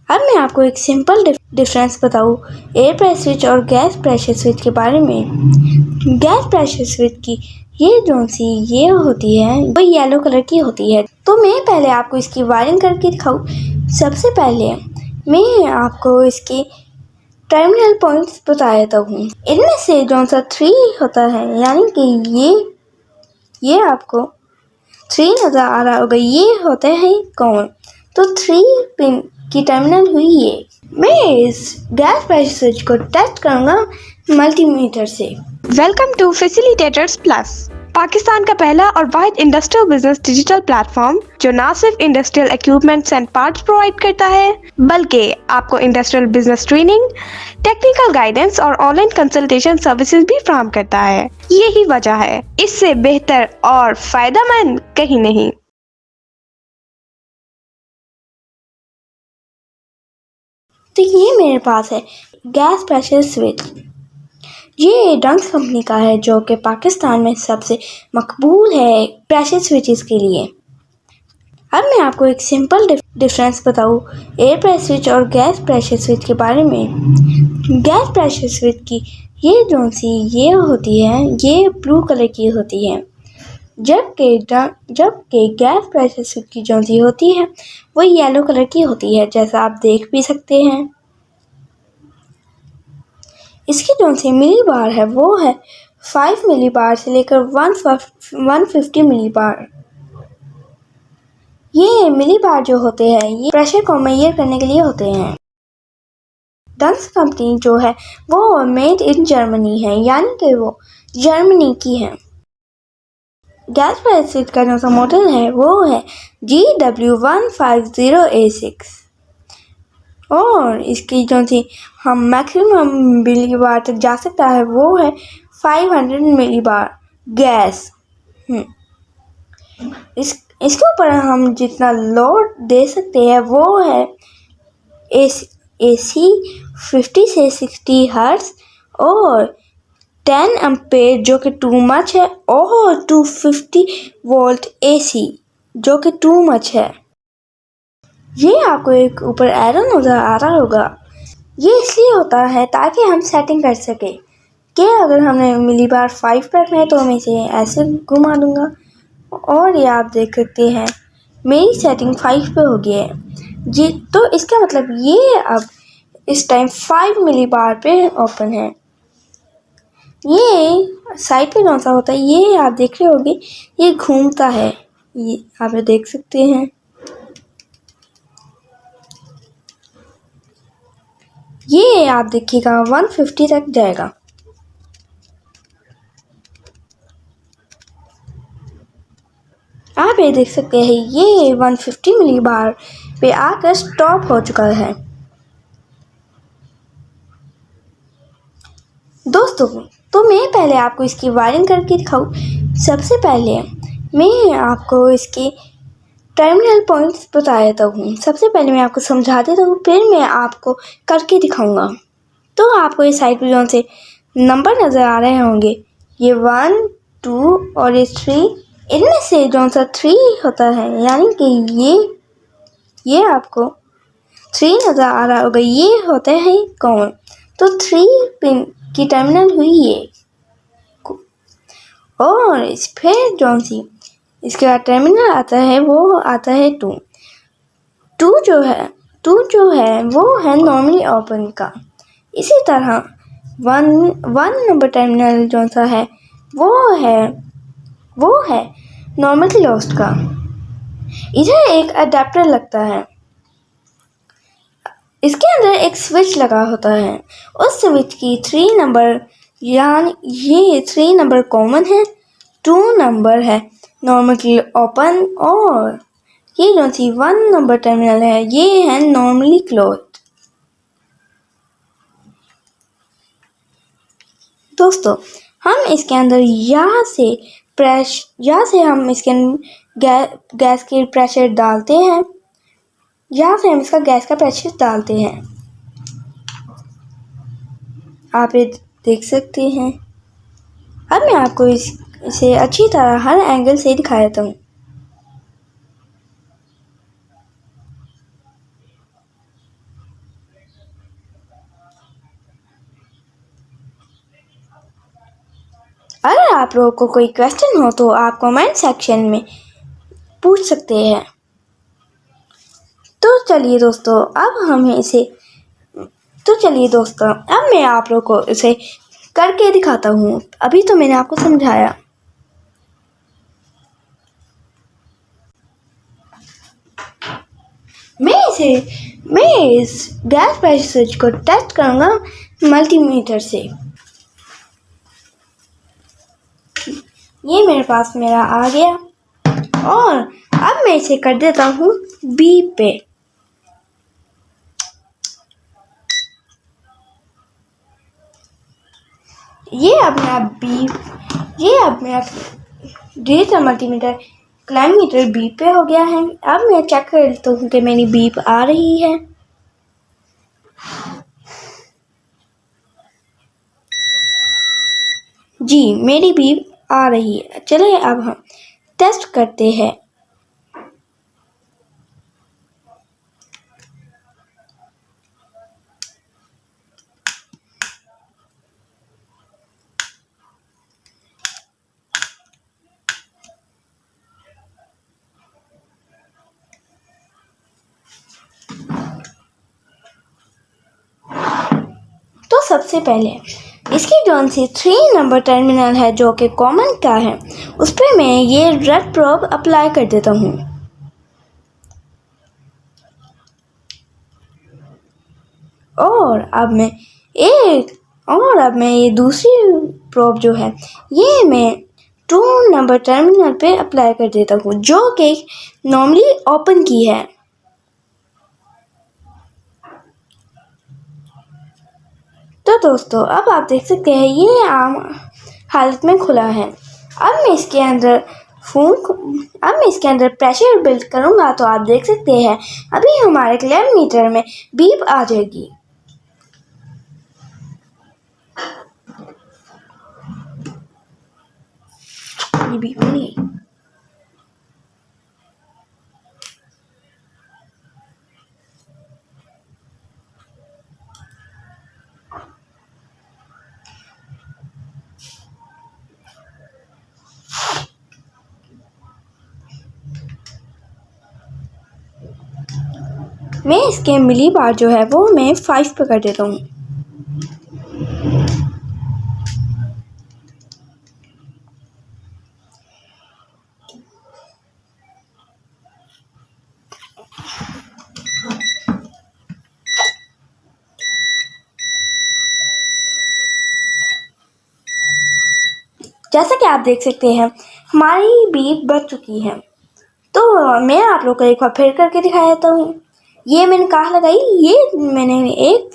अब मैं आपको एक सिंपल डिफरेंस बताऊँ एयर प्रेशर स्विच और गैस प्रेशर स्विच के बारे में। गैस प्रेशर स्विच की ये जो सी ये होती है वो येलो कलर की होती है। तो मैं पहले आपको इसकी वायरिंग करके दिखाऊँ। सबसे पहले मैं आपको इसकी टर्मिनल पॉइंट्स बता देता हूँ। इनमें से जो सा 3 होता है, यानी कि ये आपको 3 नज़र आ रहा होगा, ये होते हैं कॉमन। तो 3 पिन की टर्मिनल हुई ये। मैं इस गैस प्रेशर स्विच को टेस्ट करूँगा मल्टीमीटर से। Welcome to facilitators plus, Pakistan का पहला और वाहिद इंडस्ट्रियल बिजनेस डिजिटल प्लेटफॉर्म जो न सिर्फ industrial equipments and parts provide करता है, बल्कि आपको industrial business training, technical guidance और ऑनलाइन कंसल्टेशन सर्विसेज भी फराहम करता है। यही वजह है, इससे बेहतर और फायदेमंद कहीं नहीं। तो ये मेरे पास है गैस प्रेशर स्विच। ये डंक्स कंपनी का है, जो कि पाकिस्तान में सबसे मकबूल है प्रेशर स्विचेस के लिए। अब मैं आपको एक सिंपल डिफरेंस बताऊँ एयर प्रेशर स्विच और गैस प्रेशर स्विच के बारे में। गैस प्रेशर स्विच की ये जो सी ये होती है, ये ब्लू कलर की होती है, जबकि गैस प्रेशर स्विच की जो सी होती है वो येलो कलर की होती है, जैसा आप देख भी सकते हैं। इसकी जो सी मिली बार है वो है 5 मिली बार से लेकर 150 मिली बार। ये मिली बार जो होते हैं ये प्रेशर को मेजर करने के लिए होते हैं। डंक्स कंपनी जो है वो मेड इन जर्मनी है, यानी कि वो जर्मनी की है। गैस प्रेशर स्विच का जो सा मॉडल है वो है GW150A6 और इसकी जो सी हम मैक्सिमम मिली बार तक जा सकता है वो है 500 मिली बार गैस। इसके ऊपर हम जितना लोड दे सकते हैं वो है AC 50 से 60 हर्ट्ज और 10 एम्पेयर जो कि टू मच है, और 250 वोल्ट AC जो कि टू मच है। ये आपको एक ऊपर एरो नज़र आ रहा होगा, ये इसलिए होता है ताकि हम सेटिंग कर सके कि अगर हमने मिली बार 5 पर रखना है तो मैं इसे ऐसे घुमा दूंगा, और ये आप देख सकते हैं मेरी सेटिंग 5 पे हो गई है जी। तो इसका मतलब ये अब इस टाइम 5 मिली बार पे ओपन है। ये साइड पे कौन सा होता है ये आप देख रहे होंगे, ये घूमता है, ये आप देख सकते हैं। ये आप देखिएगा 150 तक जाएगा। आप ये देख सकते हैं ये 150 मिली बार पे आकर स्टॉप हो चुका है। दोस्तों, तो मैं पहले आपको इसकी वायरिंग करके दिखाऊँ। सबसे पहले मैं आपको इसकी टर्मिनल पॉइंट्स बता देता हूँ। सबसे पहले मैं आपको समझा देता हूँ, फिर मैं आपको करके दिखाऊंगा। तो आपको इस साइड पे जो से नंबर नज़र आ रहे होंगे, ये 1, 2 और ये 3। इनमें से जो सा 3 होता है, यानी कि ये आपको 3 नज़र आ रहा होगा, ये होते हैं कॉमन। तो 3 पिन की टर्मिनल हुई ये, और इस फिर जो सी इसके बाद टर्मिनल आता है वो आता है 2 जो है वो है नॉर्मली ओपन का। इसी तरह 1 नंबर टर्मिनल जो सा है वो है नॉर्मल क्लोज्ड का। इधर एक अडेप्टर लगता है, इसके अंदर एक स्विच लगा होता है। उस स्विच की 3 नंबर, यानी ये 3 नंबर कॉमन है, 2 नंबर है नॉर्मली ओपन, और ये जो सी 1 नंबर टर्मिनल है ये है नॉर्मली क्लोज्ड। दोस्तों, हम इसके अंदर यहाँ से हम इसके गैस की प्रेशर डालते हैं, यहाँ से हम इसका गैस का प्रेशर डालते हैं। आप ये देख सकते हैं। अब मैं आपको इसे अच्छी तरह हर एंगल से दिखा देता हूँ। आप लोगों को कोई क्वेश्चन हो तो आप कमेंट सेक्शन में पूछ सकते हैं। तो चलिए दोस्तों, अब मैं आप लोगों को इसे करके दिखाता हूँ। अभी तो मैंने आपको समझाया। मैं इस गैस प्रेशर स्विच को टेस्ट करूँगा मल्टीमीटर से। ये मेरे पास आ गया और अब मैं इसे कर देता हूँ बीप पे। ये अब मेरा डिजिटल मल्टीमीटर क्लाइमीटर बीप पे हो गया है। अब मैं चेक कर लेता हूँ कि मेरी बीप आ रही है। जी, मेरी बीप आ रही है। चलिए अब हम टेस्ट करते हैं। तो सबसे पहले इसकी जोन सी 3 नंबर टर्मिनल है जो कि कॉमन का है, उस पर मैं ये रेड प्रोब अप्लाई कर देता हूँ। और अब मैं ये दूसरी प्रोब जो है ये मैं 2 नंबर टर्मिनल पे अप्लाई कर देता हूँ जो कि नॉर्मली ओपन की है। तो दोस्तों, अब आप देख सकते हैं ये आम हालत में खुला है। अब मैं इसके अंदर प्रेशर बिल्ड करूँगा तो आप देख सकते हैं अभी हमारे क्लैरीमीटर में बीप आ जाएगी। ये बीप नहीं। मैं इसके मिली बार जो है वो मैं 5 पे कर देता हूँ। जैसा कि आप देख सकते हैं हमारी बीप बच चुकी है। तो मैं आप लोग को एक बार फिर करके दिखा देता हूँ। ये मैंने कहाँ लगाई, ये मैंने एक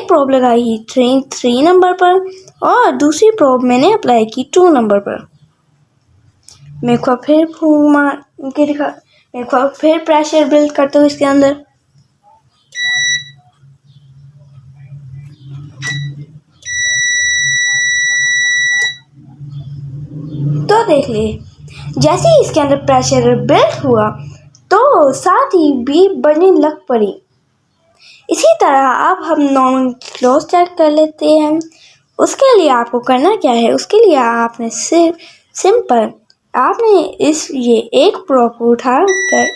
प्रोब लगाई 3 नंबर पर और दूसरी प्रोब मैंने अप्लाई की 2 नंबर पर। मैं एक बार फिर प्रेशर बिल्ड करता हूँ इसके अंदर। तो देख ले, जैसे ही इसके अंदर प्रेशर बिल्ड हुआ तो साथ ही बीप बढ़ने लग पड़ी। इसी तरह अब हम नॉर्मल क्लोज चेक कर लेते हैं। उसके लिए आपको करना क्या है, उसके लिए आपने सिंपल ये एक प्रोब को उठा कर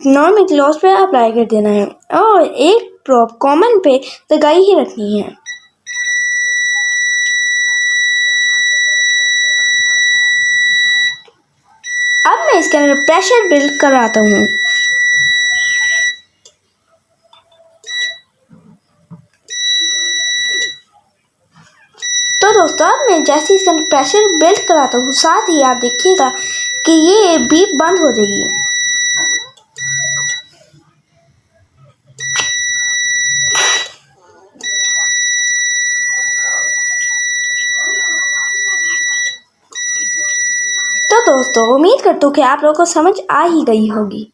नॉर्मल क्लोज पे अप्लाई कर देना है और एक प्रोब कॉमन पे लगाई ही रखनी है। अब मैं इसके अंदर प्रेशर बिल्ड कराता हूँ। तो दोस्तों, अब मैं जैसे इसके अंदर प्रेशर बिल्ड कराता हूँ साथ ही आप देखिएगा कि ये बीप बंद हो जाएगी। तो दोस्तों, उम्मीद करता हूँ कि आप लोगों को समझ आ ही गई होगी।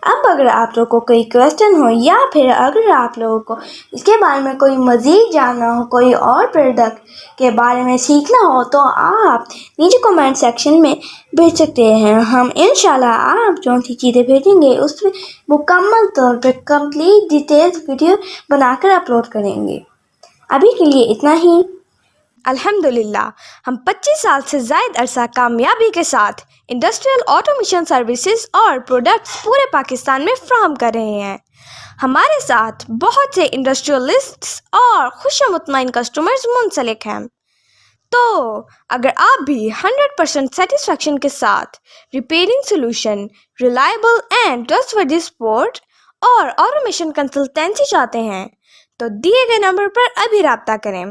अब अगर आप लोगों को कोई क्वेश्चन हो या फिर अगर आप लोगों को इसके बारे में कोई मज़ीद जानना हो, कोई और प्रोडक्ट के बारे में सीखना हो तो आप नीचे कमेंट सेक्शन में भेज सकते हैं। हम इंशाल्लाह आप जो सी चीज़ें भेजेंगे उस पर मुकम्मल तौर पर कंप्लीट डिटेल्स वीडियो बनाकर अपलोड करेंगे। अभी के लिए इतना ही। अल्हम्दुलिल्लाह हम 25 साल से ज़ायद अरसा कामयाबी के साथ इंडस्ट्रियल ऑटोमेशन सर्विसेज और प्रोडक्ट्स पूरे पाकिस्तान में फ्राहम कर रहे हैं। हमारे साथ बहुत से इंडस्ट्रियलिस्ट्स और खुशमुतमईन कस्टमर्स मुंसलिक हैं। तो अगर आप भी 100% सेटिस्फेक्शन के साथ repairing solution, reliable and trustworthy support और ऑटोमेशन कंसल्टेंसी चाहते हैं तो दिए गए नंबर पर अभी राब्ता करें।